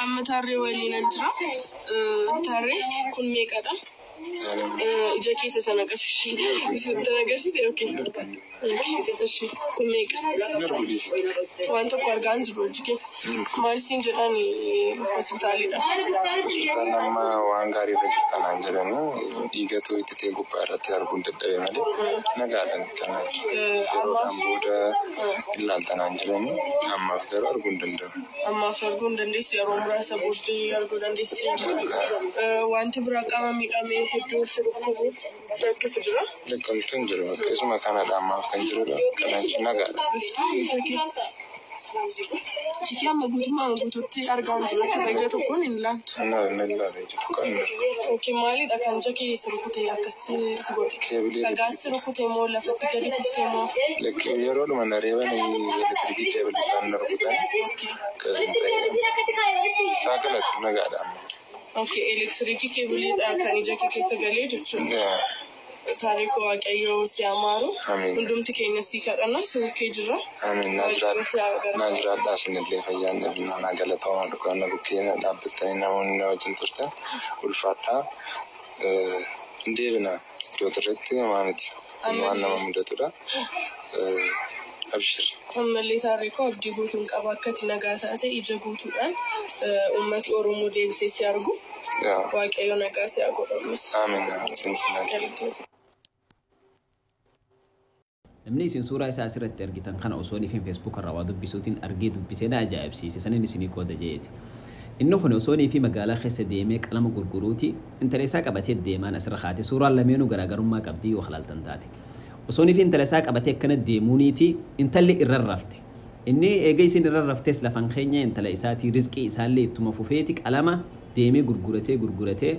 أما تاري ولينا نجرا تاري كل ميكادا جاكي سنة كفشي سنة كفشي أوكي كفشي كل ميكا وأنت قارقان جروجك مارسين جراني هسبتالي دا nama waan gaarii registaan anjirani dhiigatoo itti ta'e gubbaa irratti arguun dadhabee malee nagaadhaan kan yeroodhaan booda ilaaltan anjirani ammaaf garuu arguun danda'u. Ammaaf arguun dandeessi yeroo muraasa booddee arguu dandeessi. Wanti biraa qaama miidhamee hedduu sirriitti rakkisu jira. Lakkamtuun jiru akkasuma kanadha ammaaf kan jirudha kanaan nagaadha. Jiki amma guutuutti argaan jiru jechuudha. Ija tokkoon hin laaltu. Ija tokkoon hin laaltu. Yookiin maalidha kan jakii sirrukutee akkasii si godhe? Dhagaa sirrukutee moo lafatti gadi kuftee moo? Yeroodhuma na reeban elektirikii keebilii kan na rukutan akkasuma ta'e saakalatti nagaadha amma. Okay, elektirikii keebiliidha kan ija kee keessa galee jechuudha. Taariku waaqayyoo si amaaru hundumti keenya si kadhanna si bukkee jira. Amiin naajiraadhaa isinillee fayyaan dhabinaa naa galatooma dhukaana bukkee dhaabbattanii namoonni na wajjin turtan ulfaadhaa hin deebina iddoo irratti homaa miti waan nama mudatudha. Abshir. Ammallee taariku abdii guutuun qaba akkati nagaa taate ija guutuudhaan uummati Oromoo deebisee si argu. Waaqayyo nagaa si godhamus. Amiin sinsinaa. namni isin suuraa isaa asirratti argitan kana osoo ni Facebook irraa waa dubbisuutiin argee dubbisee na ajaa'ibsiise sanin isinii kooda jeeti. Inni kun osoo ni fi magaalaa keessa deemee qalama gurguruuti intareesaa qabatee deemaan asirra kaate suuraan lameenuu garaagarummaa qabdii yoo halaaltan taate. Osoo ni fi intareesaa qabatee akkana deemuuniiti intalli irra rafte. Inni eega isin irra raftes lafan keenya intala isaatii rizqii isaallee ittuma fufeeti qalama deemee gurguratee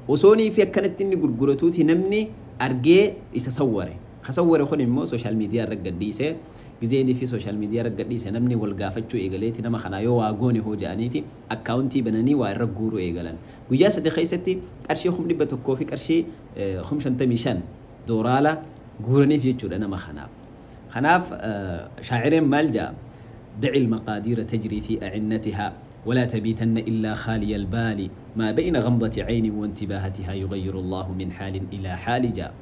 osoo ni fi akkanatti inni gurguratuuti namni argee isa sawware. خسوّر خون إمّو سوشيال ميديا رجديسه جزيني في سوشيال ميديا رجديسه نمني والقافتشو إيجاليتي نما خنايو واجوني هو جانيتي أكاونتي بناني وارجورو إيجالن وجاسة خيستي كرشي خم نبتة كوفي كرشي خم شنطة ميشان دورالا جورني في جود أنا ما خناف شاعر مالجا دع المقادير تجري في أعنتها ولا تبيتن إلا خالي البال ما بين غمضة عين وانتباهتها يغير الله من حال إلى حال جاء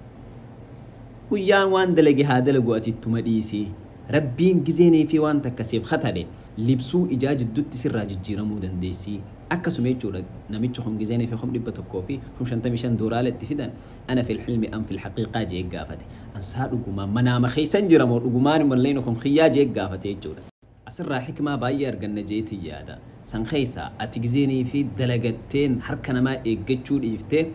ويان وان دلقي هذا لقواتي التمديسي ربين جزيني في وان تكسيب خطبه لبسو إجاج الدوت سراج الجيرمو دنديسي أكسو ميتشو نميتشو خم جزيني في خم لبتو كوفي خم شنطة مشان دورالة تفيدان أنا في الحلم أم في الحقيقة جيك قافتي أنسار رقما منام خيسان جرمو رقمان من لينو خم خيا جيك قافتي جولا أسرع حكمة باير قلنا جيتي يادا سنخيسا أتجزيني في دلقتين حركنا ما إيجتشو ليفتي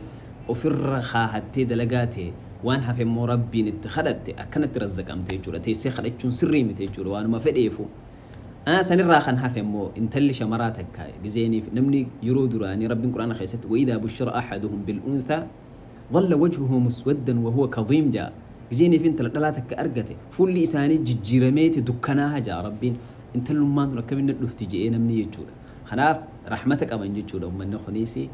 وفي الرخاهتي دلقاتي وان حفي مربين اتخذت أكنت رزق أم تيجورة تيسي خلتشون سري متيجورة وأنا ما فديفو سنر راخن حفي مو انتلش مراتك جزيني نمني يرودراني رب القرآن خيست وإذا بشر أحدهم بالأنثى ظل وجهه مسودا وهو كظيم جاء جزيني في انت لاتك أرقتي فول لساني جيرميتي دكناها جاء ربين انت لما نركبين الفتجي نمني يجورة خلاف رحمتك أمن يجورة ومن نخنيسي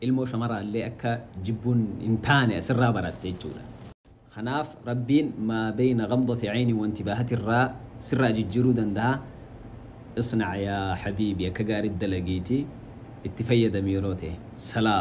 ilmoo shamara illee akka jibbuun hin taane asirraa baratte jechuudha. Kanaaf rabbiin maa bayna ghamdati ayni wa intibahati irraa sirraa jijjiiruu danda'a. Isnac yaa habiibi akka gaarii dalagiiti itti fayyadami yeroo ta'e. Salaam.